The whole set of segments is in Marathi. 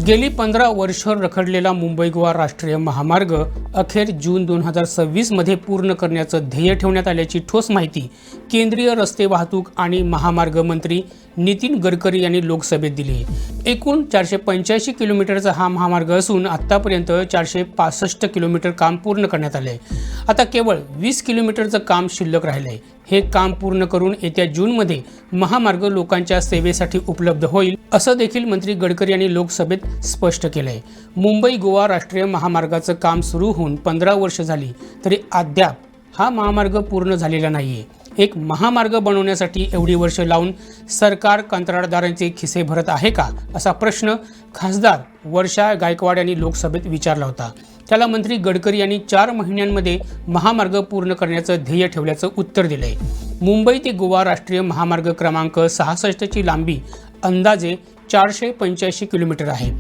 गेली 15 वर्ष रखडलेला मुंबई गोवा राष्ट्रीय महामार्ग अखेर जून 2026 मध्ये पूर्ण करण्याचं ध्येय ठेवण्यात आल्याची ठोस माहिती केंद्रीय रस्ते वाहतूक आणि महामार्ग मंत्री नितीन गडकरी यांनी लोकसभेत दिली आहे। एकूण 485 किलोमीटरचा हा महामार्ग असून आतापर्यंत 465 किलोमीटर काम पूर्ण करण्यात आले आहे। आता केवळ 20 किलोमीटरचं काम शिल्लक राहिले आहे। हे काम पूर्ण करून येत्या जूनमध्ये महामार्ग लोकांच्या सेवेसाठी उपलब्ध होईल असं देखील मंत्री गडकरी यांनी लोकसभेत स्पष्ट केलं आहे। मुंबई गोवा राष्ट्रीय महामार्गाचं काम सुरू होऊन 15 वर्ष झाली तरी अद्याप हा महामार्ग पूर्ण झालेला नाहीये। एक महामार्ग बनवण्यासाठी एवढी वर्ष लावून सरकार कंत्राटदारांचे खिसे भरत आहे का असा प्रश्न खासदार वर्षा गायकवाड यांनी लोकसभेत विचारला होता। त्याला मंत्री गडकरी यांनी 4 महिन्यांमध्ये महामार्ग पूर्ण करण्याचं ध्येय ठेवल्याचं उत्तर दिलंय। मुंबई ते गोवा राष्ट्रीय महामार्ग क्रमांक 66 ची लांबी अंदाजे 485 किलोमीटर आहे।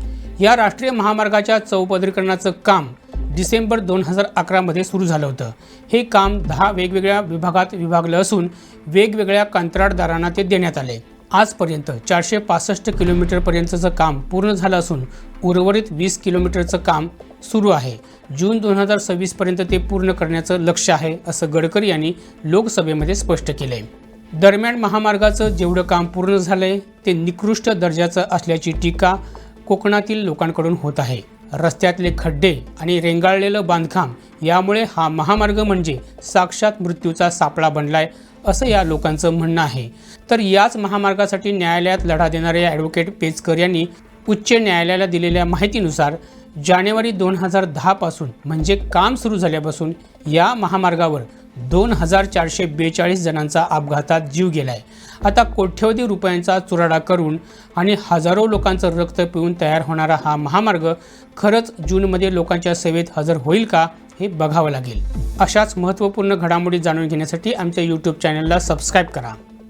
या राष्ट्रीय महामार्गाच्या चौपदरीकरणाचं काम डिसेंबर 2011 मध्ये सुरू झालं होतं। हे काम 10 वेगवेगळ्या विभागात विभागलं असून वेगवेगळ्या कंत्राटदारांना ते देण्यात आले। आजपर्यंत 465 किलोमीटरपर्यंतचं काम पूर्ण झालं असून उर्वरित 20 किलोमीटरचं काम सुरू आहे। जून 2026 पर्यंत ते पूर्ण करण्याचं लक्ष्य आहे असं गडकरी यांनी लोकसभेमध्ये स्पष्ट केलंय। दरम्यान महामार्गाचं जेवढं काम पूर्ण झालंय ते निकृष्ट दर्जाचं असल्याची टीका कोकणातील लोकांकडून होत आहे। रस्त्यातले खड्डे आणि रेंगाळलेलं बांधकाम यामुळे हा महामार्ग म्हणजे साक्षात मृत्यूचा सापळा बनलाय असं या लोकांचं म्हणणं आहे। तर याच महामार्गासाठी न्यायालयात लढा देणारे ॲडव्होकेट पेचकर यांनी उच्च न्यायालयाला दिलेल्या माहितीनुसार जानेवारी 2010 पासून म्हणजे काम सुरू झाल्यापासून या महामार्गावर 2442 जणांचा अपघातात जीव गेलाय। आता कोट्यवधी रुपयांचा चुराडा करून आणि हजारो लोकांचं रक्त पिऊन तयार होणारा हा महामार्ग खरंच जूनमध्ये लोकांच्या सेवेत हजर होईल का हे बघावं लागेल। अशाच महत्त्वपूर्ण घडामोडी जाणून घेण्यासाठी आमच्या YouTube चॅनलला सबस्क्राईब करा।